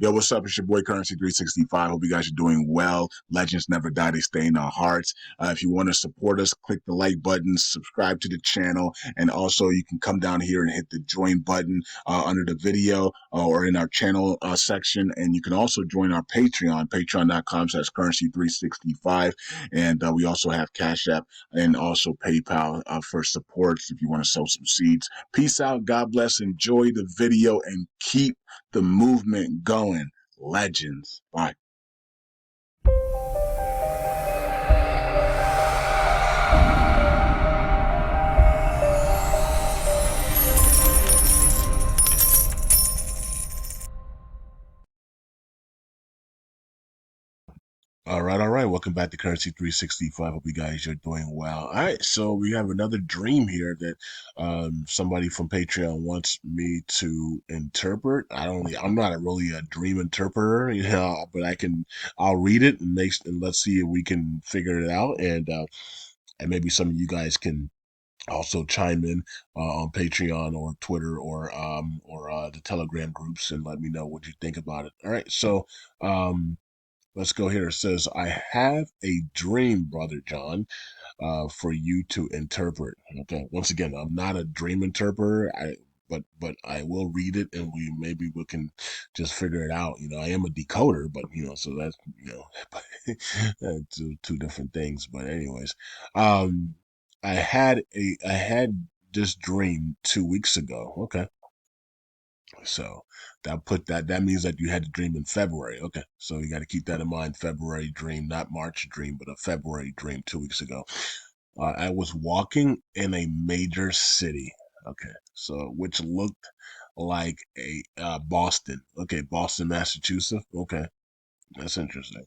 Yo, what's up? It's your boy Currency 365. Hope you guys are doing well. Legends never die, they stay in our hearts. If you want to support us, click the like button, subscribe to the channel, and also you can come down here and hit the join button under the video or in our channel section. And you can also join our Patreon, patreon.com/currency365. And we also have Cash App and also PayPal for supports if you want to sow some seeds. Peace out. God bless. Enjoy the video and keep the movement going. Legends. Bye. All right, all right. Welcome back to Currency 365. Hope you guys are doing well. All right, so we have another dream here that somebody from Patreon wants me to interpret. I'm not really a dream interpreter, but I'll read it and let's see if we can figure it out, and maybe some of you guys can also chime in on Patreon or Twitter or the Telegram groups and let me know what you think about it. All right, so let's go here. It says, I have a dream, Brother John, for you to interpret. Okay. Once again, I'm not a dream interpreter. But I will read it and we can just figure it out. I am a decoder, but so that's two different things. But anyways, um, I had this dream 2 weeks ago. Okay. So that means that you had the dream in February. Okay. So you got to keep that in mind. February dream, not March dream, but a February dream 2 weeks ago. I was walking in a major city. Okay. So which looked like a Boston. Okay, Boston, Massachusetts. Okay. That's interesting.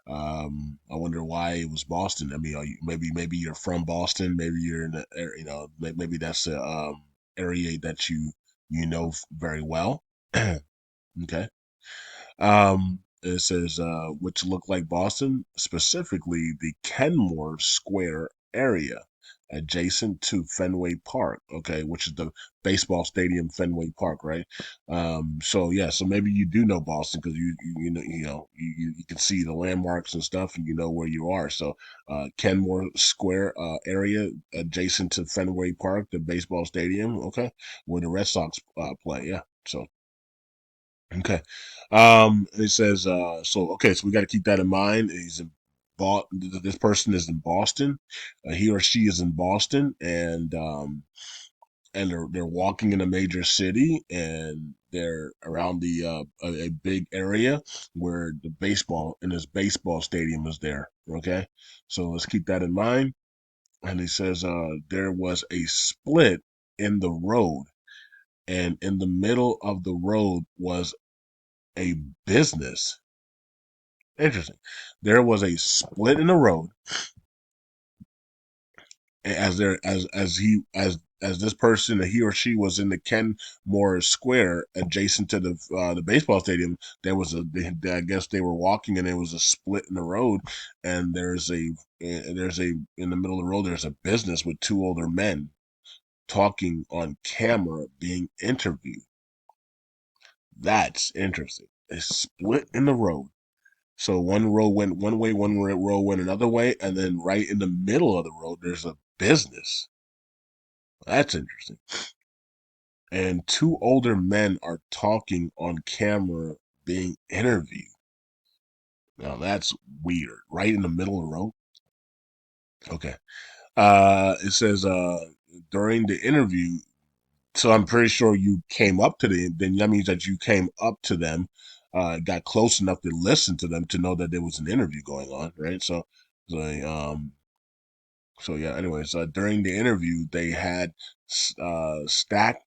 I wonder why it was Boston. I mean, maybe you're from Boston. Maybe you're in the maybe that's a area that you know very well. Okay. It says which look like Boston, specifically the Kenmore Square area adjacent to Fenway Park, okay, which is the baseball stadium Fenway Park, right? So yeah, so maybe you do know Boston because you can see the landmarks and stuff and you know where you are. So Kenmore Square area adjacent to Fenway Park, the baseball stadium, okay, where the Red Sox play, yeah. So okay. It says, so we got to keep that in mind. This person is in Boston. He or she is in Boston and they're walking in a major city and they're around a big area where this baseball stadium is there. Okay. So let's keep that in mind. And he says, there was a split in the road and in the middle of the road was a business. Interesting. There was a split in the road as this person, he or she was in the Kenmore Square adjacent to the baseball stadium. I guess they were walking and there was a split in the road, and there's a in the middle of the road there's a business with two older men talking on camera being interviewed. That's interesting. A split in the road. So one row went one way, one row went another way, and then right in the middle of the road, there's a business. That's interesting. And two older men are talking on camera being interviewed. Now that's weird. Right in the middle of the road. Okay. It says during the interview, so I'm pretty sure you came up to then that means that you came up to them, got close enough to listen to them to know that there was an interview going on, right? So so yeah. Anyways, during the interview, they had stacks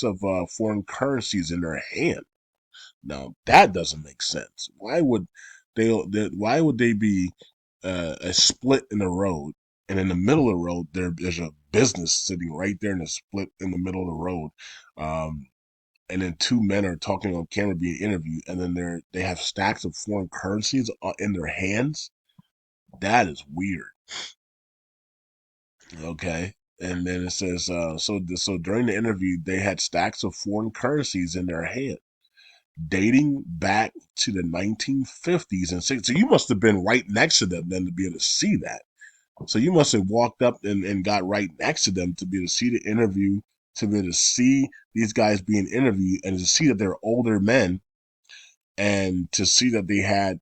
of foreign currencies in their hand. Now that doesn't make sense. Why would they be a split in the road, and in the middle of the road there's a business sitting right there in the split in the middle of the road, and then two men are talking on camera being interviewed, and then they have stacks of foreign currencies in their hands. That is weird. Okay. And then it says, so during the interview, they had stacks of foreign currencies in their hand. dating back to the 1950s and 60s. So you must have been right next to them then to be able to see that. So you must have walked up and got right next to them to be able to see the interview, to be able to see these guys being interviewed, and to see that they're older men, and to see that they had,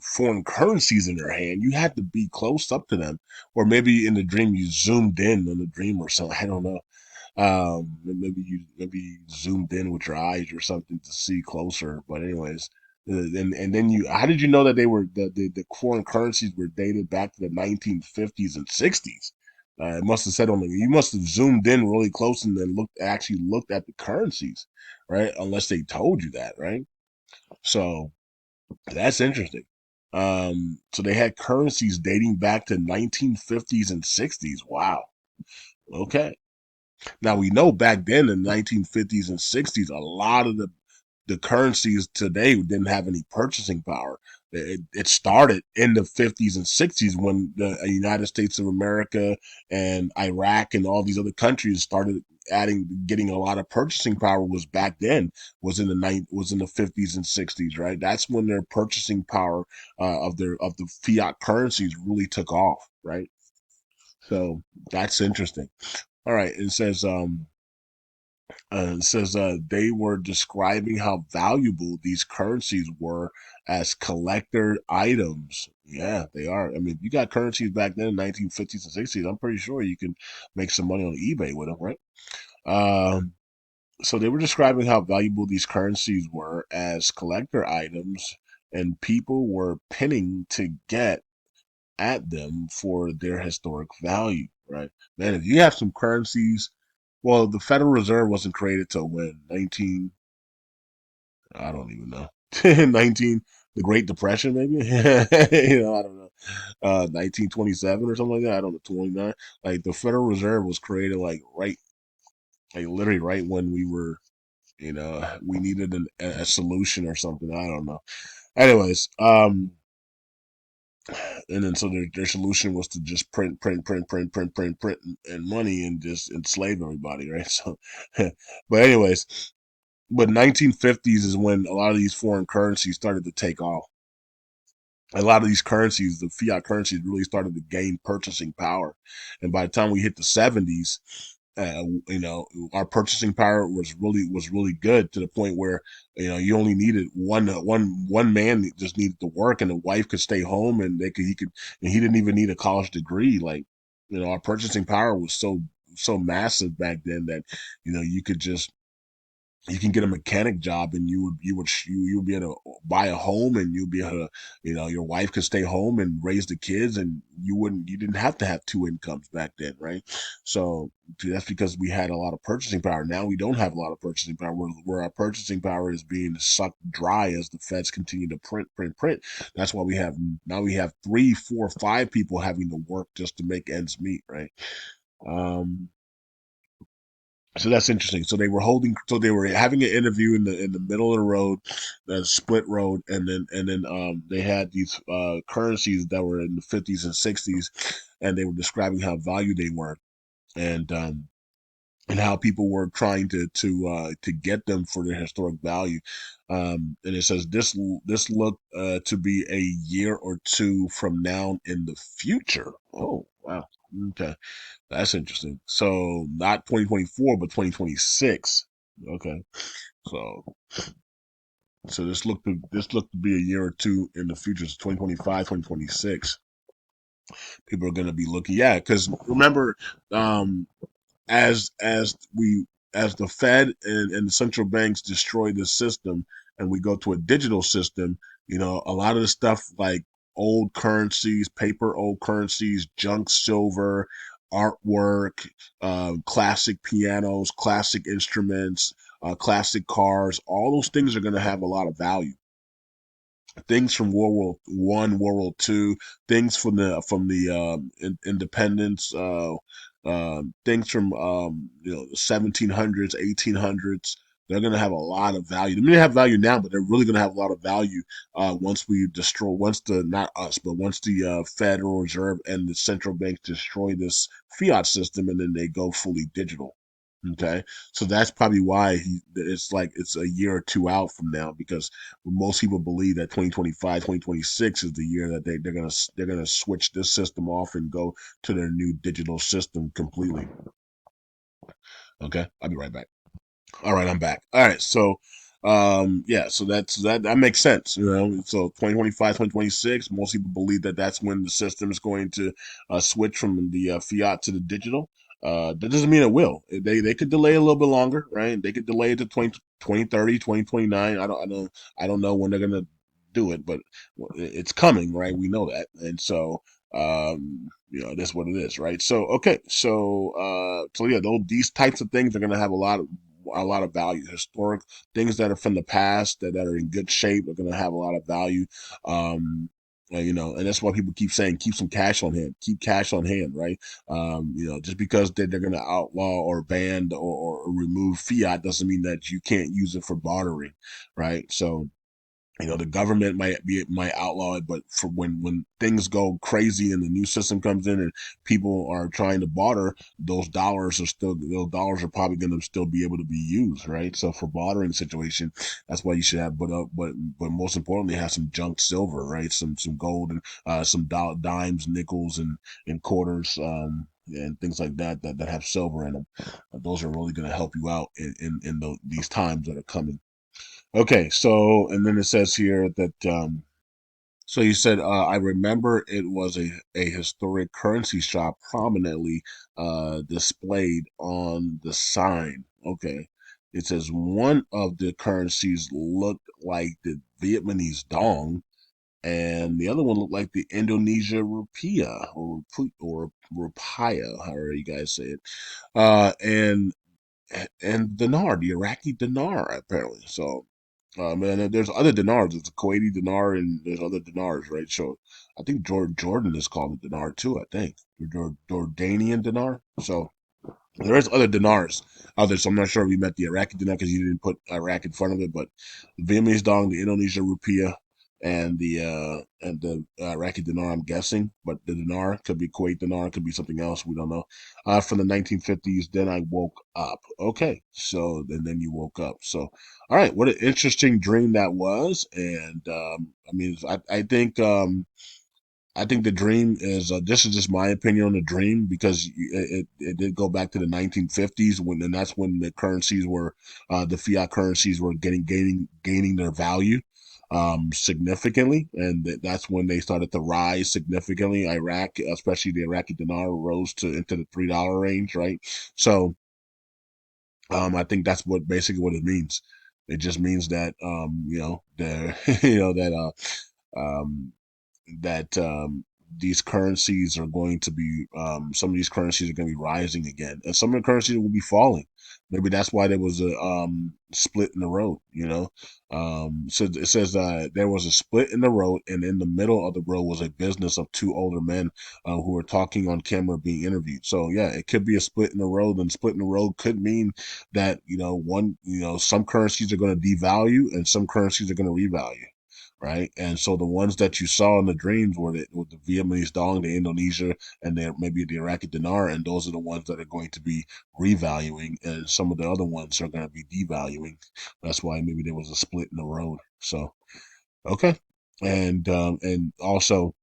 foreign currencies in their hand. You had to be close up to them, or maybe in the dream you zoomed in on the dream or something. I don't know. Maybe you zoomed in with your eyes or something to see closer. But anyways, and then how did you know that the foreign currencies were dated back to the 1950s and 60s? It must have said on the, you must have zoomed in really close and then actually looked at the currencies, right? Unless they told you that, right? So that's interesting. So they had currencies dating back to 1950s and 60s. Wow. Okay. Now we know back then in the 1950s and 60s, a lot of the currencies today didn't have any purchasing power. It started in the 50s and 60s when the United States of America and Iraq and all these other countries started getting a lot of purchasing power. Was back then, was in the 50s and 60s, right? That's when their purchasing power of the fiat currencies really took off, right? So that's interesting. All right, it says they were describing how valuable these currencies were as collector items. Yeah, they are. I mean, you got currencies back then in 1950s and 60s. I'm pretty sure you can make some money on eBay with them, right? Um, so they were describing how valuable these currencies were as collector items, and people were pinning to get at them for their historic value, right? Man, if you have some currencies, well, the Federal Reserve wasn't created till when? 19, I don't even know. 19, the Great Depression, maybe? I don't know. 1927 or something like that. I don't know, 29. Like the Federal Reserve was created like literally right when we needed a solution or something. I don't know. Anyways, and then so their solution was to just print and money and just enslave everybody, right? So, but anyways, but 1950s is when a lot of these foreign currencies started to take off. A lot of these currencies, the fiat currencies, really started to gain purchasing power, and by the time we hit the 70s, our purchasing power was really good, to the point where you only needed one man just needed to work, and the wife could stay home, and and he didn't even need a college degree. Like, our purchasing power was so massive back then that you could just you can get a mechanic job, and you would be able to buy a home, and you'll be able to, your wife could stay home and raise the kids, and you didn't have to have two incomes back then, right? So that's because we had a lot of purchasing power. Now we don't have a lot of purchasing power, where our purchasing power is being sucked dry as the feds continue to print. That's why we have three, four, five people having to work just to make ends meet, right? um so that's interesting. So they were having an interview in the middle of the road, the split road, and then they had these currencies that were in the 50s and 60s, and they were describing how valued they were, and and how people were trying to get them for their historic value. And it says this looked to be a year or two from now in the future. Oh, wow. Okay. That's interesting. So not 2024, but 2026. Okay. So this looked to be a year or two in the future. So 2025, 2026. People are going to be looking. Yeah, because remember, um, as we as the Fed and the central banks destroy the system, and we go to a digital system, a lot of the stuff like old currencies, paper old currencies, junk silver, artwork, classic pianos, classic instruments, classic cars, all those things are going to have a lot of value. Things from World War I, World War II, things from the independence, things from the 1700s, 1800s. They're gonna have a lot of value. They may have value now, but they're really gonna have a lot of value once the not us, but once the Federal Reserve and the central banks destroy this fiat system, and then they go fully digital. Okay, so that's probably why it's like it's a year or two out from now, because most people believe that 2025, 2026 is the year that they're gonna switch this system off and go to their new digital system completely. Okay, I'll be right back. All right, I'm back. All right, so yeah, so that makes sense, you know. So 2025, 2026, most people believe that that's when the system is going to switch from the fiat to the digital. That doesn't mean it will. They could delay a little bit longer, right? They could delay it to 2030, 2029. I don't know when they're going to do it, but it's coming, right? We know that. And so that's what it is, right? So okay, so yeah, these types of things are going to have a lot of value. Historic things that are from the past that are in good shape are going to have a lot of value. And that's why people keep saying keep some cash on hand, keep cash on hand, right? Just because they're going to outlaw or ban or remove fiat doesn't mean that you can't use it for bartering, right? So the government might outlaw it, but for when things go crazy and the new system comes in and people are trying to barter, those dollars are probably going to still be able to be used, right? So for bartering situation, that's why you should have, but most importantly, have some junk silver, right? Some gold and some dimes, nickels, and quarters. And things like that have silver in them. Those are really going to help you out in these times that are coming. Okay, so and then it says here that so you said I remember it was a historic currency shop prominently displayed on the sign. Okay. It says one of the currencies looked like the Vietnamese dong, and the other one looked like the Indonesia rupiah or rupiah, however you guys say it. And dinar, the Iraqi dinar, apparently. So, and there's other dinars. There's a Kuwaiti dinar, and there's other dinars, right? So, I think Jordan is called a dinar too. I think Jordanian dinar. So, there is other dinars out there, so I'm not sure if we met the Iraqi dinar because you didn't put Iraq in front of it, but the Vietnamese dong, the Indonesia rupiah, and the Iraqi dinar, I'm guessing, but the dinar could be Kuwait dinar, could be something else, we don't know. From the 1950s, then I woke up. Okay, so then you woke up. So, all right, what an interesting dream that was, and I mean, I think the dream is this is just my opinion on the dream because it did go back to the 1950s and that's when the currencies were the fiat currencies were gaining their value significantly, and that's when they started to rise significantly. Iraq, especially the Iraqi dinar, rose to into the $3 range, right? So I think that's basically what it means. It just means that the um, that these currencies are going to be some of these currencies are going to be rising again, and some of the currencies will be falling. Maybe that's why there was a split in the road. So it says there was a split in the road, and in the middle of the road was a business of two older men who were talking on camera, being interviewed. So yeah, it could be a split in the road, and split in the road could mean that some currencies are going to devalue and some currencies are going to revalue, right? And so the ones that you saw in the dreams were the Vietnamese dong, the Indonesia, and maybe the Iraqi dinar, and those are the ones that are going to be revaluing, and some of the other ones are going to be devaluing. That's why maybe there was a split in the road. So okay, and also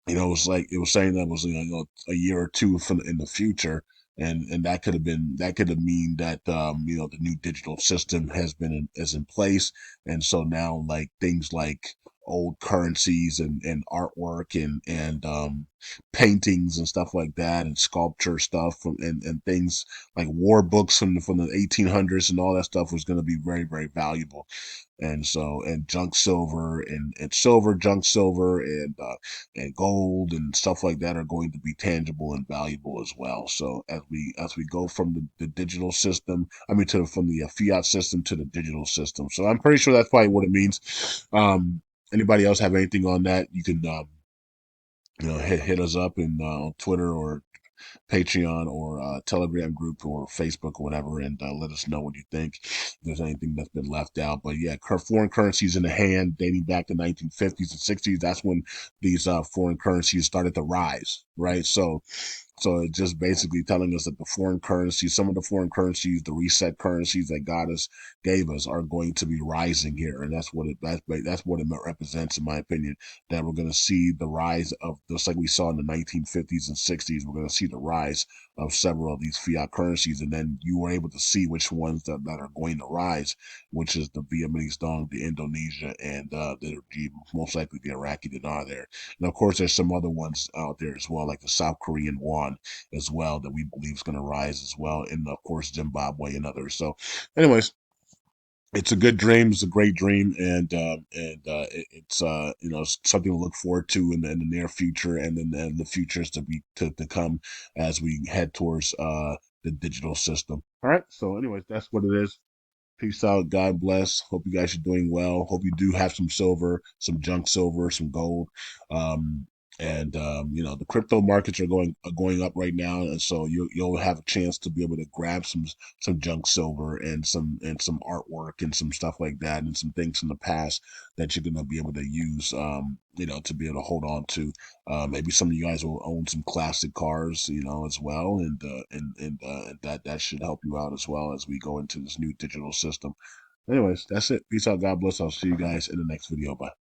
it was like it was saying that was a year or two from in the future, and that could have mean that the new digital system is in place, and so now like things like old currencies and artwork and paintings and stuff like that and sculpture stuff and things like war books from the 1800s and all that stuff was going to be very, very valuable. And so and junk silver and silver, junk silver, and gold and stuff like that are going to be tangible and valuable as well. So as we go from the digital system, I mean from the fiat system to the digital system. So I'm pretty sure that's probably what it means. Anybody else have anything on that? You can hit us up on Twitter or Patreon or Telegram group or Facebook or whatever, and let us know what you think. If there's anything that's been left out, but yeah, foreign currencies in the hand dating back to 1950s and 60s. That's when these foreign currencies started to rise, right? So So it's just basically telling us that the foreign currencies, some of the foreign currencies, the reset currencies that gave us, are going to be rising here, and that's what it represents, in my opinion. That we're going to see the rise of, just like we saw in the 1950s and 60s, we're going to see the rise of several of these fiat currencies, and then you were able to see which ones that are going to rise, which is the Vietnamese dong, the Indonesia, and most likely the Iraqi dinar there. And of course, there's some other ones out there as well, like the South Korean won as well, that we believe is going to rise as well, and of course Zimbabwe and others. So, anyways, it's a good dream. It's a great dream, it's something to look forward to in the near future, and then the futures to come as we head towards the digital system. All right. So, anyways, that's what it is. Peace out. God bless. Hope you guys are doing well. Hope you do have some silver, some junk silver, some gold. Um, the crypto markets are going up right now, and so you'll have a chance to be able to grab some junk silver and some artwork and some stuff like that, and some things from the past that you're gonna be able to use, to be able to hold on to. Maybe some of you guys will own some classic cars, as well, and that should help you out as well as we go into this new digital system. Anyways, that's it. Peace out. God bless. I'll see you guys in the next video. Bye.